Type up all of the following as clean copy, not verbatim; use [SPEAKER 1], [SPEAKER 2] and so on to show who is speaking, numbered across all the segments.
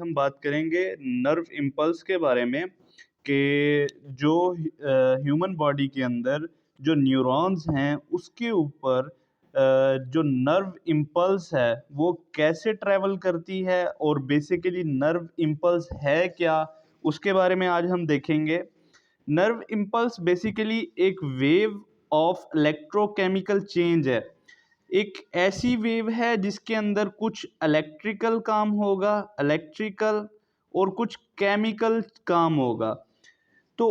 [SPEAKER 1] हम बात करेंगे नर्व इम्पल्स के बारे में कि जो ह्यूमन बॉडी के अंदर जो न्यूरॉन्स हैं उसके ऊपर जो नर्व इम्पल्स है वो कैसे ट्रैवल करती है और बेसिकली नर्व इम्पल्स है क्या, उसके बारे में आज हम देखेंगे। नर्व इम्पल्स बेसिकली एक वेव ऑफ इलेक्ट्रोकेमिकल चेंज है। एक ऐसी वेव है जिसके अंदर कुछ इलेक्ट्रिकल काम होगा, इलेक्ट्रिकल, और कुछ केमिकल काम होगा। तो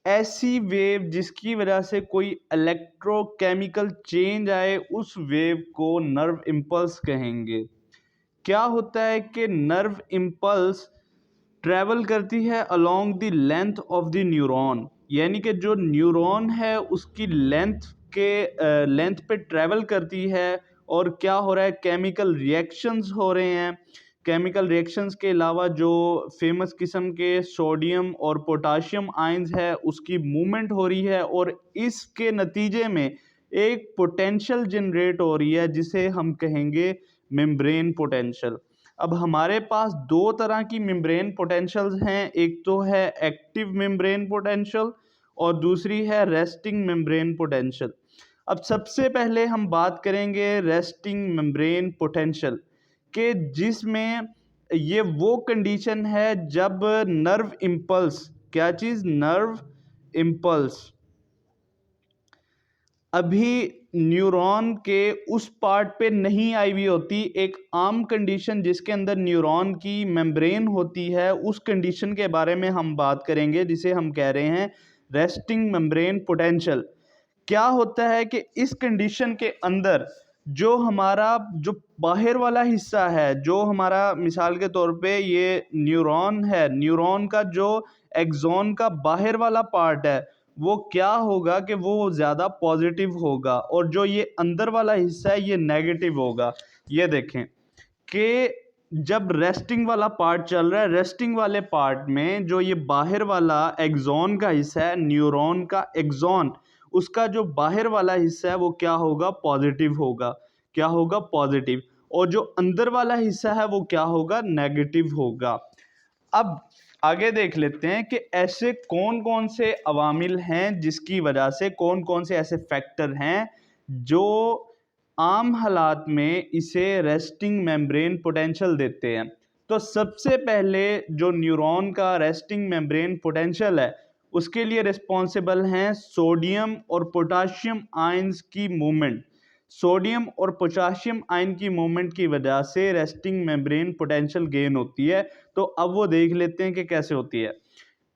[SPEAKER 1] ऐसी वेव जिसकी वजह से कोई इलेक्ट्रोकेमिकल चेंज आए उस वेव को नर्व इम्पल्स कहेंगे। क्या होता है कि नर्व इम्पल्स ट्रैवल करती है along the length of the neuron, यानी कि जो न्यूरॉन है उसकी लेंथ पे ट्रैवल करती है। और क्या हो रहा है, केमिकल रिएक्शंस हो रहे हैं। केमिकल रिएक्शंस के अलावा जो फेमस किस्म के सोडियम और पोटाशियम आयंस है उसकी मूवमेंट हो रही है और इसके नतीजे में एक पोटेंशियल जनरेट हो रही है जिसे हम कहेंगे मेम्ब्रेन पोटेंशियल। अब हमारे पास दो तरह की मेम्ब्रेन पोटेंशियल्स हैं, एक तो है एक्टिव मेम्ब्रेन पोटेंशियल और दूसरी है रेस्टिंग मेम्ब्रेन पोटेंशियल। अब सबसे पहले हम बात करेंगे रेस्टिंग मेम्ब्रेन पोटेंशियल के, जिसमें ये वो कंडीशन है जब नर्व इम्पल्स, क्या चीज़, नर्व इम्पल्स अभी न्यूरॉन के उस पार्ट पे नहीं आई हुई होती। एक आम कंडीशन जिसके अंदर न्यूरॉन की मेम्ब्रेन होती है उस कंडीशन के बारे में हम बात करेंगे जिसे हम कह रहे हैं रेस्टिंग मेम्ब्रेन पोटेंशियल। क्या होता है कि इस कंडीशन के अंदर जो हमारा जो बाहर वाला हिस्सा है, जो हमारा मिसाल के तौर पे ये न्यूरॉन है, न्यूरॉन का जो एक्सॉन का बाहर वाला पार्ट है वो क्या होगा कि वो ज़्यादा पॉजिटिव होगा और जो ये अंदर वाला हिस्सा है ये नेगेटिव होगा। ये देखें कि जब रेस्टिंग वाला पार्ट चल रहा है, रेस्टिंग वाले पार्ट में जो ये बाहर वाला एक्सॉन का हिस्सा है, न्यूरॉन का एक्सॉन, उसका जो बाहर वाला हिस्सा है वो क्या होगा, पॉजिटिव होगा। क्या होगा, पॉजिटिव। और जो अंदर वाला हिस्सा है वो क्या होगा, नेगेटिव होगा। अब आगे देख लेते हैं कि ऐसे कौन कौन से अवामिल हैं जिसकी वजह से, कौन कौन से ऐसे फैक्टर हैं जो आम हालात में इसे रेस्टिंग मेम्ब्रेन पोटेंशियल देते हैं। तो सबसे पहले जो न्यूरॉन का रेस्टिंग मेम्ब्रेन पोटेंशियल है उसके लिए रिस्पॉन्सिबल हैं सोडियम और पोटाशियम आयंस की मूवमेंट। सोडियम और पोटाशियम आयन की मूवमेंट की वजह से रेस्टिंग मेम्ब्रेन पोटेंशियल गेन होती है। तो अब वो देख लेते हैं कि कैसे होती है।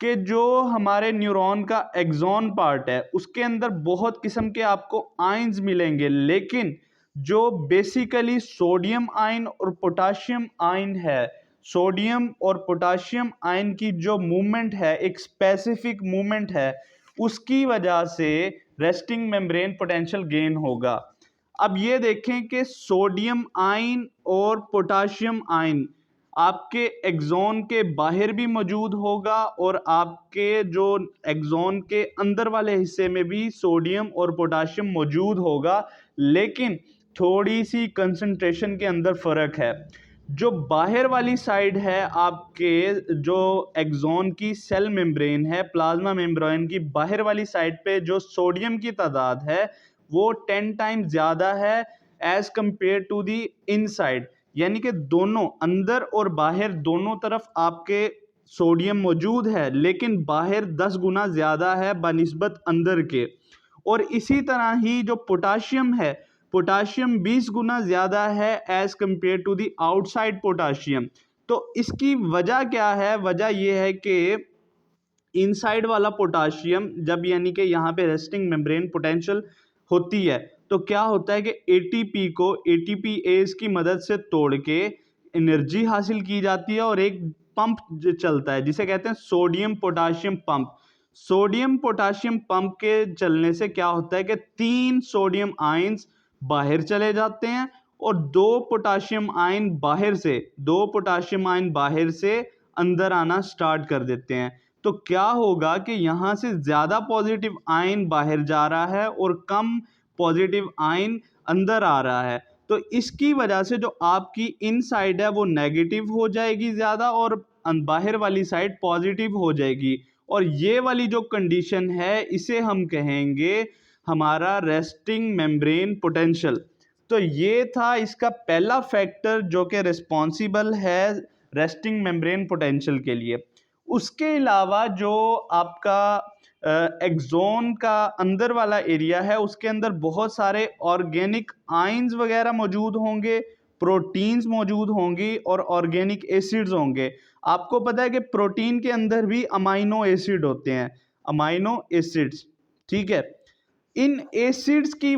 [SPEAKER 1] कि जो हमारे न्यूरॉन का एक्सॉन पार्ट है उसके अंदर बहुत किस्म के आपको आयंस मिलेंगे, लेकिन जो बेसिकली सोडियम आयन और पोटाशियम आयन है, सोडियम और पोटाशियम आयन की जो मूवमेंट है, एक स्पेसिफिक मूवमेंट है, उसकी वजह से रेस्टिंग मेम्ब्रेन पोटेंशियल गेन होगा। अब ये देखें कि सोडियम आयन और पोटाशियम आयन आपके एक्सॉन के बाहर भी मौजूद होगा और आपके जो एक्सॉन के अंदर वाले हिस्से में भी सोडियम और पोटाशियम मौजूद होगा, लेकिन थोड़ी सी कंसंट्रेशन के अंदर फ़र्क है। जो बाहर वाली साइड है आपके जो एक्सॉन की सेल मेम्ब्रेन है, प्लाज्मा मेम्ब्रेन की बाहर वाली साइड पे जो सोडियम की तादाद है वो 10 टाइम्स ज़्यादा है as compare to the inside. यानी कि दोनों अंदर और बाहर दोनों तरफ आपके सोडियम मौजूद है, लेकिन बाहर 10 गुना ज़्यादा है बनिस्बत अंदर के। और इसी तरह ही जो पोटाशियम है, पोटाशियम 20 गुना ज़्यादा है as compare to the outside potassium. तो इसकी वजह क्या है, वजह यह है कि इनसाइड वाला पोटाशियम जब यानी कि यहाँ पे रेस्टिंग मेम्ब्रेन पोटेंशियल होती है तो क्या होता है कि एटीपी को एटीपीएज की मदद से तोड़ के एनर्जी हासिल की जाती है और एक पंप चलता है जिसे कहते हैं sodium potassium pump. Sodium potassium pump के चलने से क्या होता है कि 3 सोडियम आयंस बाहर चले जाते हैं और 2 पोटाशियम आयन बाहर से अंदर आना स्टार्ट कर देते हैं। तो क्या होगा कि यहाँ से ज़्यादा पॉजिटिव आयन बाहर जा रहा है और कम पॉजिटिव आयन अंदर आ रहा है। तो इसकी वजह से जो आपकी इनसाइड है वो नेगेटिव हो जाएगी ज़्यादा और बाहर वाली साइड पॉजिटिव हो जाएगी। और ये वाली जो कंडीशन है इसे हम कहेंगे हमारा रेस्टिंग मेम्ब्रेन पोटेंशियल। तो ये था इसका पहला फैक्टर जो कि रिस्पॉन्सिबल है रेस्टिंग मेम्ब्रेन पोटेंशियल के लिए। उसके अलावा जो आपका एक्सोन का अंदर वाला एरिया है उसके अंदर बहुत सारे ऑर्गेनिक आयंस वगैरह मौजूद होंगे, प्रोटीन्स मौजूद होंगी और ऑर्गेनिक एसिड्स होंगे। आपको पता है कि प्रोटीन के अंदर भी अमाइनो एसिड होते हैं, अमाइनो एसिड्स, ठीक है। इन एसिड्स की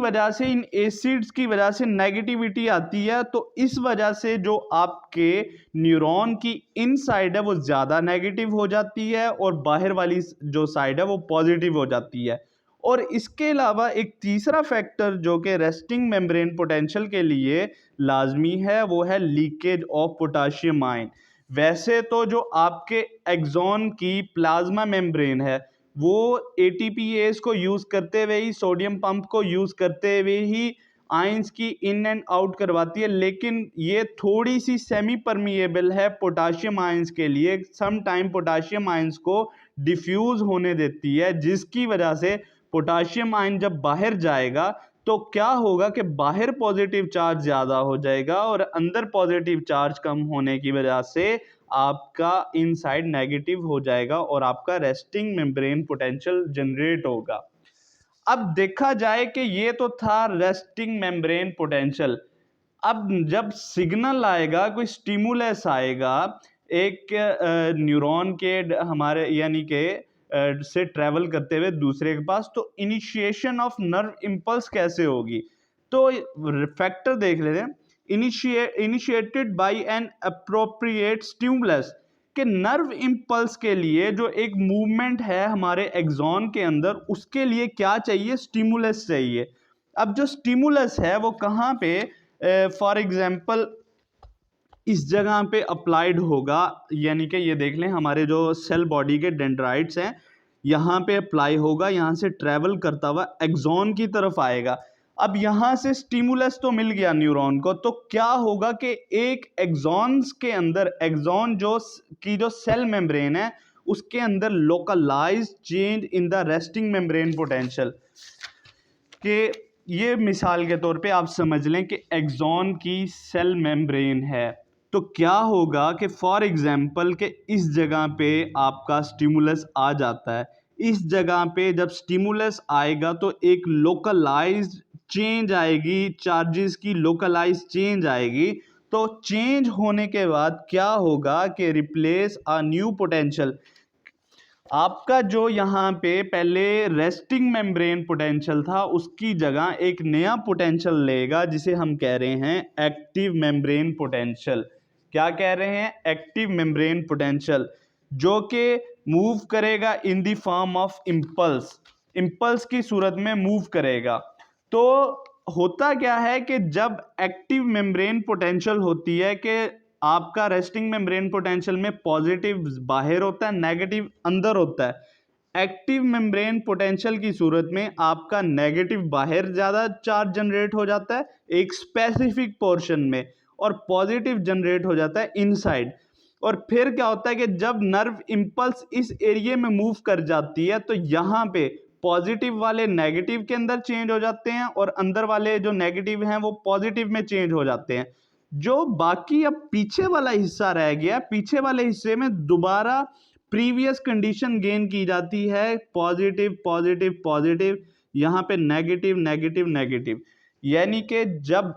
[SPEAKER 1] वजह से नेगेटिविटी आती है, तो इस वजह से जो आपके न्यूरॉन की इनसाइड है वो ज़्यादा नेगेटिव हो जाती है और बाहर वाली जो साइड है वो पॉजिटिव हो जाती है। और इसके अलावा एक तीसरा फैक्टर जो कि रेस्टिंग मेम्ब्रेन पोटेंशियल के लिए लाजमी है वो है लीकेज ऑफ पोटाशियम आयन। वैसे तो जो आपके एक्सॉन की प्लाज्मा मेम्ब्रेन है वो एटीपीएस को यूज़ करते हुए ही, सोडियम पंप को यूज़ करते हुए ही आयंस की इन एंड आउट करवाती है, लेकिन ये थोड़ी सी सेमी परमिएबल है पोटाशियम आयंस के लिए। सम टाइम पोटाशियम आयंस को डिफ्यूज होने देती है, जिसकी वजह से पोटाशियम आयन जब बाहर जाएगा तो क्या होगा कि बाहर पॉजिटिव चार्ज ज़्यादा हो जाएगा और अंदर पॉजिटिव चार्ज कम होने की वजह से आपका इनसाइड नेगेटिव हो जाएगा और आपका रेस्टिंग मेम्ब्रेन पोटेंशियल जनरेट होगा। अब देखा जाए कि ये तो था रेस्टिंग मेम्ब्रेन पोटेंशियल। अब जब सिग्नल आएगा, कोई स्टिमुलस आएगा एक न्यूरॉन के हमारे यानी के से ट्रेवल करते हुए दूसरे के पास, तो इनिशिएशन ऑफ नर्व इम्पल्स कैसे होगी? तो फैक्टर देख लेते हैं। Initiated by an appropriate stimulus, कि नर्व इम्पल्स के लिए जो एक मूवमेंट है हमारे एक्सॉन के अंदर, उसके लिए क्या चाहिए? स्टिमुलस चाहिए। अब जो स्टिमुलस है वो कहाँ पे, फॉर एग्जांपल इस जगह पे अप्लाइड होगा, यानी कि ये देख लें हमारे जो सेल बॉडी के डेंड्राइट्स हैं यहाँ पे अप्लाई होगा, यहाँ से ट्रैवल करता हुआ एक्सॉन की तरफ आएगा। अब यहाँ से स्टिमुलस तो मिल गया न्यूरॉन को, तो क्या होगा कि एक एक्सॉन्स के अंदर, एक्सॉन जो सेल मेम्ब्रेन है उसके अंदर localise change in the resting membrane potential, कि ये मिसाल के तौर पे आप समझ लें कि एक्सॉन की सेल मेम्ब्रेन है, तो क्या होगा कि फॉर एग्जांपल कि इस जगह पे आपका स्टिमुलस आ जाता है। इस जगह पे जब स्टिमुलस आएगा तो एक लोकलाइज्ड चेंज आएगी, चार्जेस की लोकलाइज चेंज आएगी। तो चेंज होने के बाद क्या होगा कि रिप्लेस अ न्यू पोटेंशियल, आपका जो यहाँ पे पहले रेस्टिंग मेम्ब्रेन पोटेंशियल था उसकी जगह एक नया पोटेंशियल लेगा जिसे हम कह रहे हैं एक्टिव मेम्ब्रेन पोटेंशियल। क्या कह रहे हैं? एक्टिव मेम्ब्रेन पोटेंशियल, जो कि मूव करेगा in the form of impulse, impulse की सूरत में मूव करेगा। तो होता क्या है कि जब एक्टिव मेम्ब्रेन पोटेंशियल होती है कि आपका रेस्टिंग मेम्ब्रेन पोटेंशियल में पॉजिटिव बाहर होता है, नेगेटिव अंदर होता है। एक्टिव मेम्ब्रेन पोटेंशियल की सूरत में आपका नेगेटिव बाहर ज़्यादा चार्ज जनरेट हो जाता है एक स्पेसिफिक पोर्शन में, और पॉजिटिव जनरेट हो जाता है इनसाइड। और फिर क्या होता है कि जब नर्व इम्पल्स इस एरिया में मूव कर जाती है तो यहाँ पे पॉजिटिव वाले नेगेटिव के अंदर चेंज हो जाते हैं और अंदर वाले जो नेगेटिव हैं वो पॉजिटिव में चेंज हो जाते हैं। जो बाकी अब पीछे वाला हिस्सा रह गया, पीछे वाले हिस्से में दोबारा प्रीवियस कंडीशन गेन की जाती है, पॉजिटिव पॉजिटिव पॉजिटिव, यहाँ पे नेगेटिव नेगेटिव नेगेटिव। यानी कि जब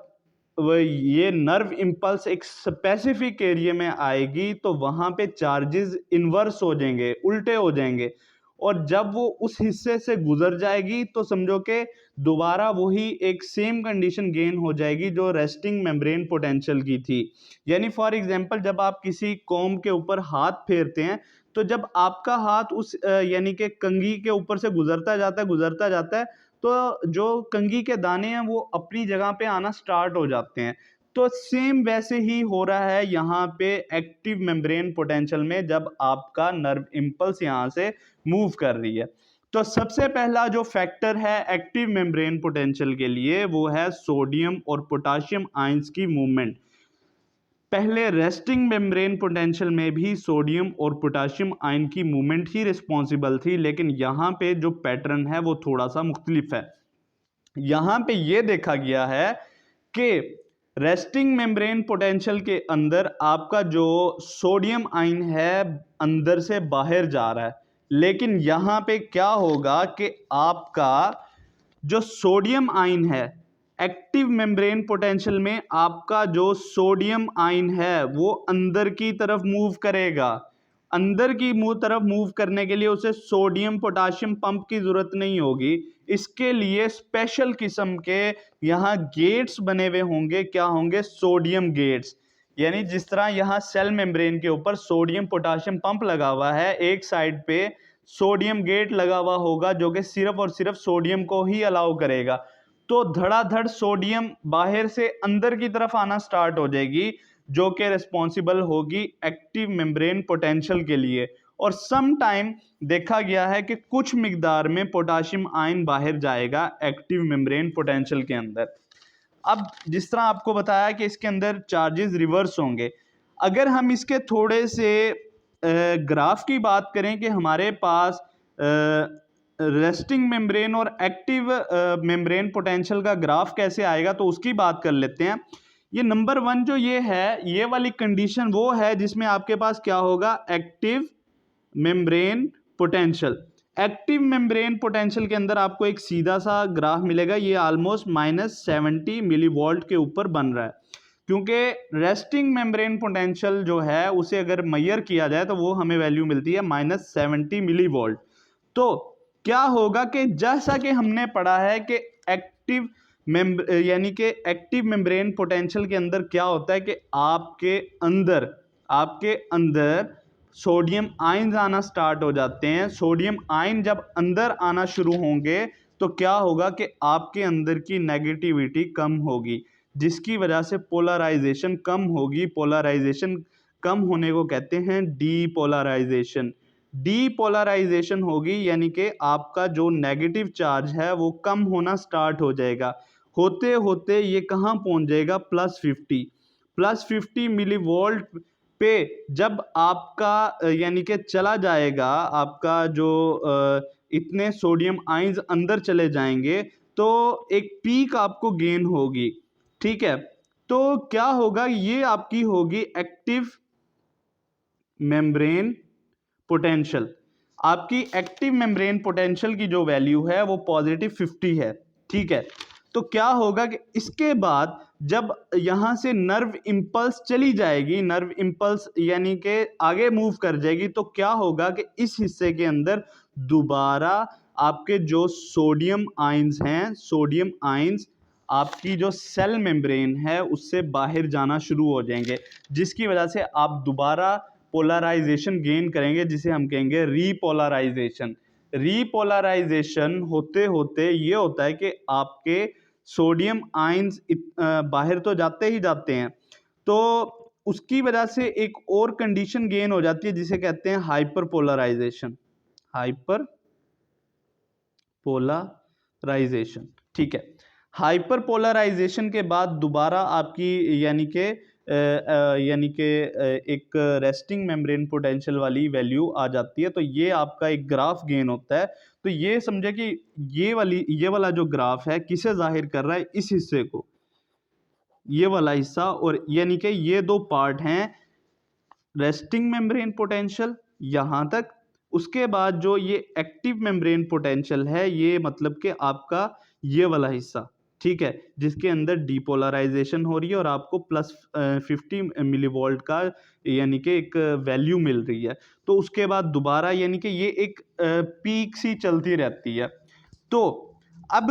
[SPEAKER 1] ये नर्व इम्पल्स एक स्पेसिफिक एरिया में आएगी तो वहाँ पे चार्जेस इन्वर्स हो जाएंगे, उल्टे हो जाएंगे, और जब वो उस हिस्से से गुजर जाएगी तो समझो कि दोबारा वही एक सेम कंडीशन गेन हो जाएगी जो रेस्टिंग मेम्ब्रेन पोटेंशियल की थी। यानी फॉर एग्जांपल जब आप किसी कॉम के ऊपर हाथ फेरते हैं तो जब आपका हाथ उस यानी कि कंघी के ऊपर से गुजरता जाता है तो जो कंघी के दाने हैं वो अपनी जगह पे आना स्टार्ट हो जाते हैं। तो सेम वैसे ही हो रहा है यहाँ पे एक्टिव मेम्ब्रेन पोटेंशियल में, जब आपका नर्व इम्पल्स यहाँ से मूव कर रही है। तो सबसे पहला जो फैक्टर है एक्टिव मेम्ब्रेन पोटेंशियल के लिए वो है सोडियम और पोटाशियम आयंस की मूवमेंट। पहले रेस्टिंग मेम्ब्रेन पोटेंशियल में भी सोडियम और पोटाशियम आयन की मूवमेंट ही रिस्पॉन्सिबल थी, लेकिन यहाँ पे जो पैटर्न है वो थोड़ा सा मुख्तलिफ है। यहाँ पे ये देखा गया है कि रेस्टिंग मेम्ब्रेन पोटेंशियल के अंदर आपका जो सोडियम आयन है अंदर से बाहर जा रहा है, लेकिन यहाँ पे क्या होगा कि आपका जो सोडियम आयन है एक्टिव मेम्ब्रेन पोटेंशियल में आपका जो सोडियम आयन है वो अंदर की तरफ मूव करेगा। अंदर की तरफ मूव करने के लिए उसे सोडियम पोटाशियम पंप की जरूरत नहीं होगी। इसके लिए स्पेशल किस्म के यहाँ गेट्स बने हुए होंगे। क्या होंगे? Sodium gates. यानी जिस तरह यहाँ सेल मेम्ब्रेन के ऊपर सोडियम पोटाशियम पंप लगा हुआ है, एक साइड पे सोडियम गेट लगा हुआ होगा जो कि सिर्फ और सिर्फ सोडियम को ही अलाउ करेगा। तो धड़ाधड़ सोडियम बाहर से अंदर की तरफ आना स्टार्ट हो जाएगी, जो कि रिस्पॉन्सिबल होगी एक्टिव मेम्ब्रेन पोटेंशियल के लिए। और सम टाइम देखा गया है कि कुछ मिकदार में पोटाशियम आयन बाहर जाएगा एक्टिव मेम्ब्रेन पोटेंशियल के अंदर। अब जिस तरह आपको बताया कि इसके अंदर चार्जेस रिवर्स होंगे, अगर हम इसके थोड़े से ग्राफ की बात करें कि हमारे पास रेस्टिंग मेम्ब्रेन और एक्टिव मेम्ब्रेन पोटेंशियल का ग्राफ कैसे आएगा, तो उसकी बात कर लेते हैं। ये नंबर 1 जो ये है, ये वाली कंडीशन वो है जिसमें आपके पास क्या होगा? Active membrane potential. Active membrane potential के अंदर आपको एक सीधा सा ग्राफ मिलेगा, ये ऑलमोस्ट -70 मिलीवोल्ट के ऊपर बन रहा है, क्योंकि रेस्टिंग मेम्ब्रेन पोटेंशियल जो है उसे अगर मेजर किया जाए तो वो हमें वैल्यू मिलती है -70 मिलीवोल्ट। तो क्या होगा कि जैसा कि हमने पढ़ा है कि एक्टिव यानी कि एक्टिव मेम्ब्रेन पोटेंशियल के अंदर क्या होता है कि आपके अंदर सोडियम आयन आना स्टार्ट हो जाते हैं। सोडियम आयन जब अंदर आना शुरू होंगे तो क्या होगा कि आपके अंदर की नेगेटिविटी कम होगी, जिसकी वजह से पोलराइजेशन कम होगी। पोलराइजेशन कम होने को कहते हैं डीपोलराइजेशन। डीपोलराइजेशन होगी यानी कि आपका जो नेगेटिव चार्ज है वो कम होना स्टार्ट हो जाएगा। होते होते ये कहाँ पहुंच जाएगा? +50 मिलीवोल्ट पे जब आपका यानी कि चला जाएगा, आपका जो इतने सोडियम आयंस अंदर चले जाएंगे तो एक पीक आपको गेन होगी। ठीक है, तो क्या होगा? ये आपकी होगी एक्टिव मेम्ब्रेन पोटेंशियल। आपकी एक्टिव मेम्ब्रेन पोटेंशियल की जो वैल्यू है वो +50 है। ठीक है, तो क्या होगा कि इसके बाद जब यहां से नर्व इंपल्स चली जाएगी, नर्व इंपल्स यानी कि आगे मूव कर जाएगी, तो क्या होगा कि इस हिस्से के अंदर दोबारा आपके जो सोडियम आयंस हैं, सोडियम आयंस आपकी जो सेल मेम्ब्रेन है उससे बाहर जाना शुरू हो जाएंगे, जिसकी वजह से आप दोबारा पोलराइजेशन गेन करेंगे, जिसे हम कहेंगे रीपोलराइजेशन। रीपोलराइजेशन होते होते ये होता है कि आपके सोडियम आयंस बाहर तो जाते ही जाते हैं, तो उसकी वजह से एक और कंडीशन गेन हो जाती है जिसे कहते हैं हाइपर पोलराइजेशन। Hyper polarisation. ठीक है, हाइपर पोलराइजेशन के बाद दोबारा आपकी यानी कि एक रेस्टिंग मेम्ब्रेन पोटेंशियल वाली वैल्यू आ जाती है। तो ये आपका एक ग्राफ गेन होता है। तो ये समझे कि ये वाला जो ग्राफ है किसे जाहिर कर रहा है? इस हिस्से को, ये वाला हिस्सा, और यानी कि ये दो पार्ट हैं, रेस्टिंग मेम्ब्रेन पोटेंशियल यहाँ तक, उसके बाद जो ये एक्टिव मेम्ब्रेन पोटेंशियल है ये मतलब कि आपका ये वाला हिस्सा। ठीक है, जिसके अंदर डीपोलराइजेशन हो रही है और आपको +50 मिलीवोल्ट का यानी कि एक वैल्यू मिल रही है। तो उसके बाद दोबारा यानी कि ये एक पीक सी चलती रहती है। तो अब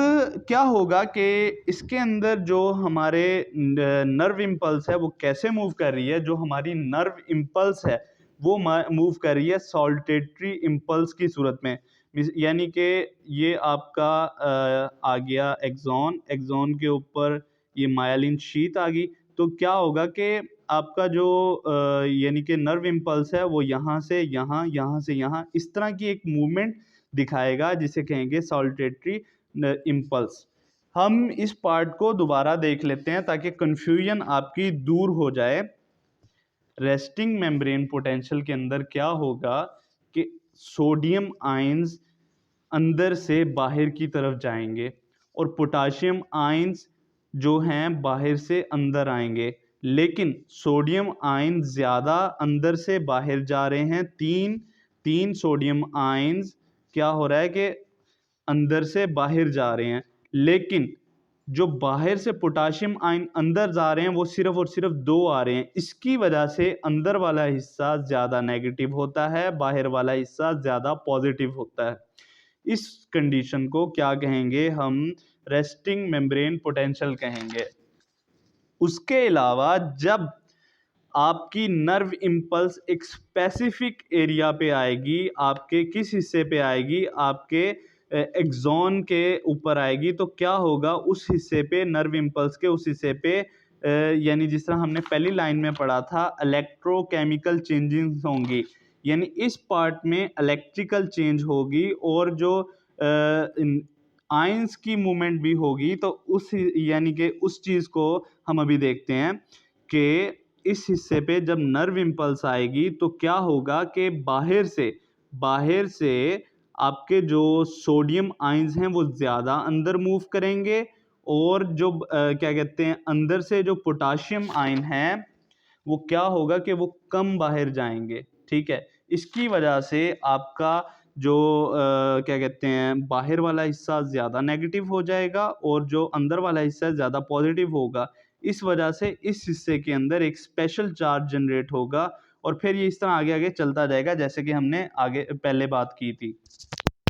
[SPEAKER 1] क्या होगा कि इसके अंदर जो हमारे नर्व इम्पल्स है वो कैसे मूव कर रही है? जो हमारी नर्व इम्पल्स है वो मूव कर रही है सॉल्टेटरी इम्पल्स की सूरत में। यानी कि ये आपका आ गया एक्सॉन, एक्सॉन के ऊपर ये मायलिन शीथ आ गई। तो क्या होगा कि आपका जो यानी कि नर्व इम्पल्स है वो यहाँ से यहाँ, यहाँ से यहाँ, इस तरह की एक मूवमेंट दिखाएगा, जिसे कहेंगे सॉल्टेटरी इम्पल्स। हम इस पार्ट को दोबारा देख लेते हैं ताकि कन्फ्यूजन आपकी दूर हो जाए। रेस्टिंग मेम्ब्रेन पोटेंशियल के अंदर क्या होगा कि सोडियम आयंस अंदर से बाहर की तरफ जाएंगे और पोटाशियम आयंस जो हैं बाहर से अंदर आएंगे, लेकिन सोडियम आयन ज़्यादा अंदर से बाहर जा रहे हैं। तीन सोडियम आयंस क्या हो रहा है कि अंदर से बाहर जा रहे हैं, लेकिन जो बाहर से पोटाशियम आयन अंदर जा रहे हैं वो सिर्फ और सिर्फ 2 आ रहे हैं। इसकी वजह से अंदर वाला हिस्सा ज़्यादा नेगेटिव होता है, बाहर वाला हिस्सा ज़्यादा पॉजिटिव होता है। इस कंडीशन को क्या कहेंगे हम? रेस्टिंग मेम्ब्रेन पोटेंशियल कहेंगे। उसके अलावा जब आपकी नर्व इम्पल्स एक स्पेसिफिक एरिया पे आएगी, आपके किस हिस्से पे आएगी? आपके एक्सॉन के ऊपर आएगी, तो क्या होगा उस हिस्से पे, नर्व इम्पल्स के उस हिस्से पे, यानी जिस तरह हमने पहली लाइन में पढ़ा था, इलेक्ट्रोकेमिकल चेंजेस होंगी, यानी इस पार्ट में इलेक्ट्रिकल चेंज होगी और जो आयंस की मूवमेंट भी होगी। तो उस यानी कि उस चीज़ को हम अभी देखते हैं कि इस हिस्से पे जब नर्व इम्पल्स आएगी तो क्या होगा कि बाहर से आपके जो सोडियम आयंस हैं वो ज़्यादा अंदर मूव करेंगे और जो क्या कहते हैं, अंदर से जो पोटाशियम आयन है वो क्या होगा कि वो कम बाहर जाएंगे। ठीक है, इसकी वजह से आपका जो क्या कहते हैं, बाहर वाला हिस्सा ज़्यादा नेगेटिव हो जाएगा और जो अंदर वाला हिस्सा ज़्यादा पॉजिटिव होगा। इस वजह से इस हिस्से के अंदर एक स्पेशल चार्ज जनरेट होगा और फिर ये इस तरह आगे आगे चलता जाएगा, जैसे कि हमने आगे पहले बात की थी।